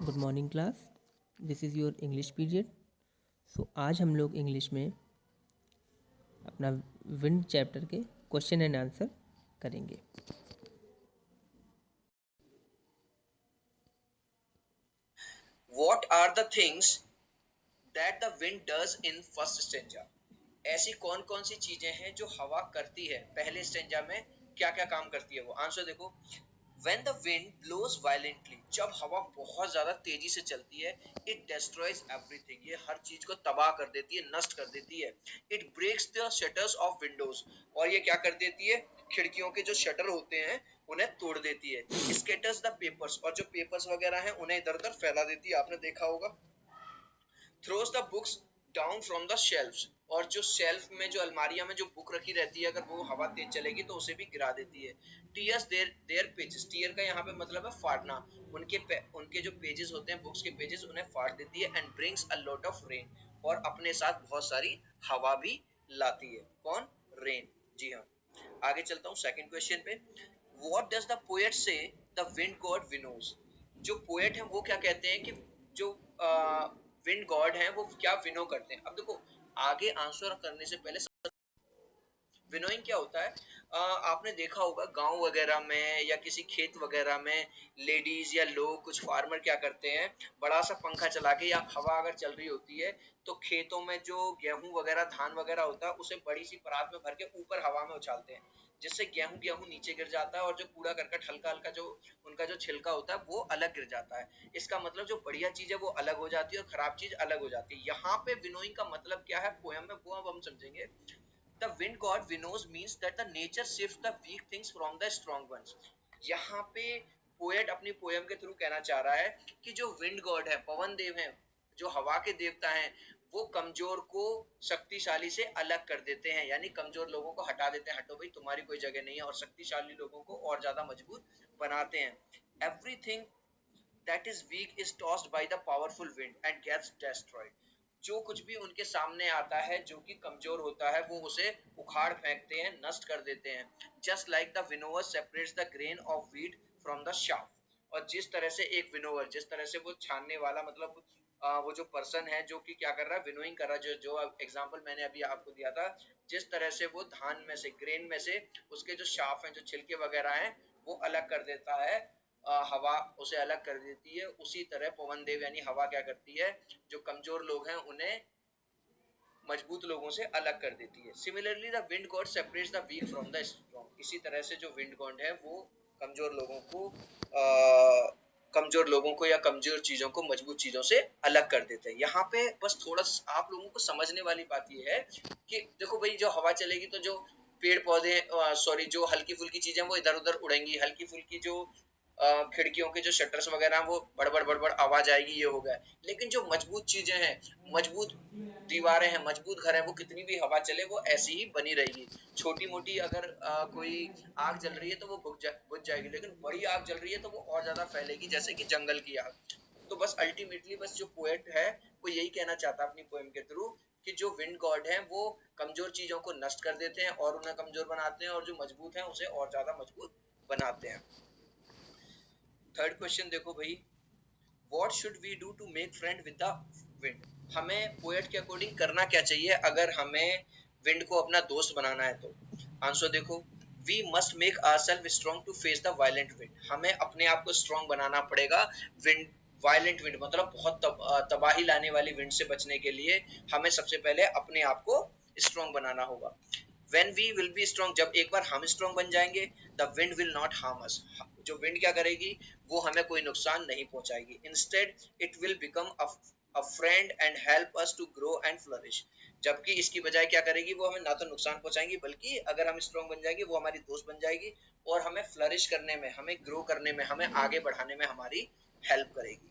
Good morning class, this is your English period. So आज हम लोग इंग्लिश में अपना विंड चैप्टर के क्वेश्चन एंड आंसर करेंगे। What are the things that the wind does in first stanza? ऐसी कौन कौन सी चीजें हैं जो हवा करती है पहले स्टेंजा में, क्या क्या काम करती है वो। आंसर देखो, when the wind blows violently, जब हवा बहुत ज्यादा तेजी से चलती है, it destroys everything, ये हर चीज को तबाह कर देती है, नष्ट कर देती है। it breaks the shutters of windows, और ये क्या कर देती है, खिड़कियों के जो शटर होते हैं उन्हें तोड़ देती है। scatters the papers, और जो पेपर्स वगैरह हैं उन्हें इधर उधर फैला देती है, आपने देखा होगा। throws the books down from the shelves, और जो शेल्फ में, जो अलमारियां में जो बुक रखी रहती है, अगर वो हवा तेज चलेगी तो उसे भी गिरा देती है। tears their pages, tear का यहाँ पे मतलब है फाड़ना, उनके जो पेजेस होते हैं, बुक्स के पेजेस, उन्हें फाड़ देती है। and brings a lot of rain, और अपने साथ बहुत सारी हवा भी लाती है। कौन? रेन। जी हाँ। आगे चलता हूँ सेकंड क्वेश्चन पे। what does the poet say the wind god winnows? जो पोएट है वो क्या कहते हैं कि जो विंड गॉड है वो क्या विनो करते हैं। अब देखो, आगे आंसर करने से पहले विनोइंग क्या होता है, आपने देखा होगा गांव वगैरह में या किसी खेत वगैरह में लेडीज या लोग, कुछ फार्मर क्या करते हैं, बड़ा सा पंखा चला के, या हवा अगर चल रही होती है तो खेतों में जो गेहूं वगैरह, धान वगैरह होता है उसे बड़ी सी परात में भर के ऊपर हवा में उछालते हैं, जिससे गेहूं गेहूं नीचे गिर जाता है और जो कूड़ा करकट हल्का हल्का जो उनका जो छिलका होता है वो अलग गिर जाता है। इसका मतलब जो बढ़िया चीज है वो अलग हो जाती है और खराब चीज अलग हो जाती है। यहाँ पे विनोइंग का मतलब क्या है पोयम में, वो अब हम समझेंगे। The wind god winnows means that the nature shifts the weak things from the strong ones. यहाँ पे पोएट अपनी पोयम के थ्रू कहना चाह रहा है कि जो विंड गॉड है, पवन देव है, जो हवा के देवता हैं, वो कमजोर को शक्तिशाली से अलग कर देते हैं, यानी कमजोर लोगों को हटा देते हैं, हटो भाई तुम्हारी कोई जगह नहीं है, और शक्तिशाली लोगों को और ज्यादा मजबूत बनाते हैं। Everything that is weak is tossed by the powerful wind and gets destroyed. जो कुछ भी उनके सामने आता है जो कि कमजोर होता है वो उसे उखाड़ फेंकते हैं, नष्ट कर देते हैं। Just like the winnower separates the grain of wheat from the chaff. और जिस तरह से एक विनोवर, जिस तरह से वो छानने वाला, मतलब वो जो पर्सन है जो कि क्या कर रहा है, विनोइंग कर रहा है, जो एग्जांपल मैंने अभी आपको दिया था, जिस तरह से वो धान में से, ग्रेन में से उसके जो शाफ हैं, जो छिलके वगैरह हैं, वो अलग कर देता है, हवा उसे अलग कर देती है, उसी तरह पवन देव यानी हवा क्या करती है, जो कमजोर लोग हैं उन्हें मजबूत लोगों से अलग कर देती है। Similarly the wind god separates the weak from the strong. इसी तरह से जो विंड गॉड है वो कमजोर लोगों को या कमजोर चीजों को मजबूत चीजों से अलग कर देते हैं। यहाँ पे बस थोड़ा आप लोगों को समझने वाली बात ये है कि देखो भाई, जो हवा चलेगी तो जो पेड़ पौधे, सॉरी, जो हल्की फुल्की चीजें वो इधर उधर उड़ेंगी, हल्की फुल्की जो खिड़कियों के जो शटर्स वगैरह हैं वो बड़बड़ बड़बड़ आवाज आएगी, ये हो गया। लेकिन जो मजबूत चीजें हैं, मजबूत दीवारें हैं, मजबूत घर है, वो कितनी भी हवा चले वो ऐसी ही बनी रहेगी। छोटी मोटी अगर कोई आग जल रही है तो वो बुझ जाएगी, लेकिन बड़ी आग जल रही है तो वो और ज्यादा फैलेगी, जैसे कि जंगल की आग। तो बस अल्टीमेटली बस जो पोएट है वो यही कहना चाहता है अपनी पोएम के थ्रू कि जो विंड गॉड है वो कमजोर चीजों को नष्ट कर देते हैं और उन्हें कमजोर बनाते हैं, और जो मजबूत है उसे और ज्यादा मजबूत बनाते हैं। थर्ड क्वेश्चन देखो भाई, what should we do to make friend with the wind? हमें पोएट के अकॉर्डिंग करना क्या चाहिए अगर हमें विंड को अपना दोस्त बनाना है तो। आंसर देखो, we must make ourself strong to face the violent wind. हमें अपने आप को स्ट्रांग बनाना पड़ेगा विंड, वायलेंट विंड मतलब बहुत तबाही लाने वाली विंड से बचने के लिए हमें सबसे पहले अपने आप को स्ट्रांग बनाना होगा। when we will be strong, जब एक बार हम स्ट्रांग बन जाएंगे, the wind will not harm us, जो विंड क्या करेगी वो हमें कोई नुकसान नहीं पहुंचाएगी। Instead it will become a friend and help us to grow and flourish। जबकि इसकी बजाय क्या करेगी, वो हमें ना तो नुकसान पहुंचाएंगी, बल्कि अगर हम स्ट्रांग बन जाएंगे वो हमारी दोस्त बन जाएगी और हमें फ्लरिश करने में, हमें ग्रो करने में, हमें आगे बढ़ाने में हमारी हेल्प करेगी।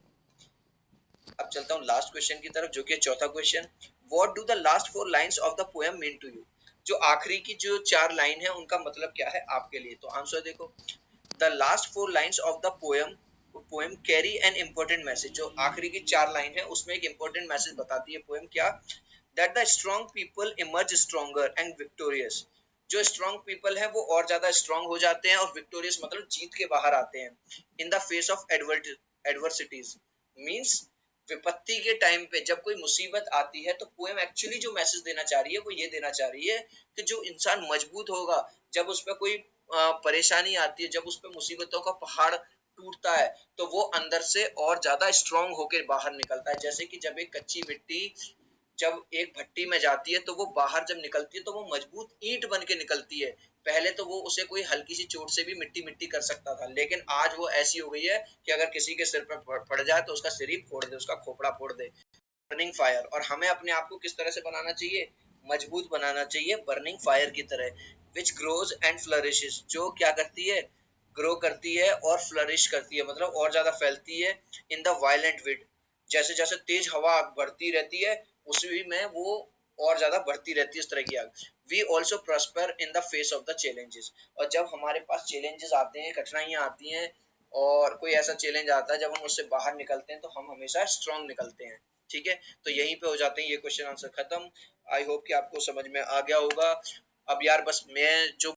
अब चलता हूँ लास्ट क्वेश्चन की तरफ, जो कि चौथा question. What do the last 4 lines of the poem mean to you? जो आखिरी की जो 4 लाइन है उनका मतलब क्या है आपके लिए? तो आंसर देखो, the last 4 lines of the poem carry an important message. जो आखिरी की 4 लाइन है उसमें एक इम्पोर्टेंट मैसेज बताती है पोएम, क्या? That the strong people emerge stronger and victorious. जो स्ट्रॉन्ग पीपल है वो और ज्यादा स्ट्रॉन्ग हो जाते हैं, और विक्टोरियस मतलब जीत के बाहर आते हैं इन the face of adversities, means विपत्ति के टाइम पे जब कोई मुसीबत आती है तो पोएम एक्चुअली जो मैसेज देना चाह रही है वो ये देना चाह रही है कि जो इंसान मजबूत होगा, जब उस पर कोई परेशानी आती है, जब उस पर मुसीबतों का पहाड़ टूटता है, तो वो अंदर से और ज्यादा स्ट्रांग होकर बाहर निकलता है। जैसे कि जब एक कच्ची मिट्टी जब एक भट्टी में जाती है तो वो बाहर जब निकलती है तो वो मजबूत ईंट बन के निकलती है। पहले तो वो उसे कोई हल्की सी चोट से भी मिट्टी मिट्टी कर सकता था, लेकिन आज वो ऐसी हो गई है कि अगर किसी के सिर पर पड़ जाए तो उसका सिर ही फोड़ दे, उसका खोपड़ा फोड़ दे। Burning fire. और हमें अपने आप को किस तरह से बनाना चाहिए? मजबूत बनाना चाहिए, बर्निंग फायर की तरह। विच ग्रोज एंड फ्लरिशेस, जो क्या करती है? ग्रो करती है और फ्लरिश करती है, मतलब और ज्यादा फैलती है। इन द वायलेंट विंड, जैसे जैसे तेज हवा बढ़ती रहती है उसी में वो और ज्यादा बढ़ती रहती है, इस तरह की आग। We also prosper in the face of the challenges, और जब हमारे पास चैलेंजेस आते हैं, कठिनाइयां आती हैं, और कोई ऐसा चैलेंज आता है जब हम उससे बाहर निकलते हैं तो हम हमेशा स्ट्रांग निकलते हैं। ठीक है, तो यहीं पे हो जाते हैं ये क्वेश्चन आंसर खत्म। आई होप कि आपको समझ में आ गया होगा। अब यार बस मैं जो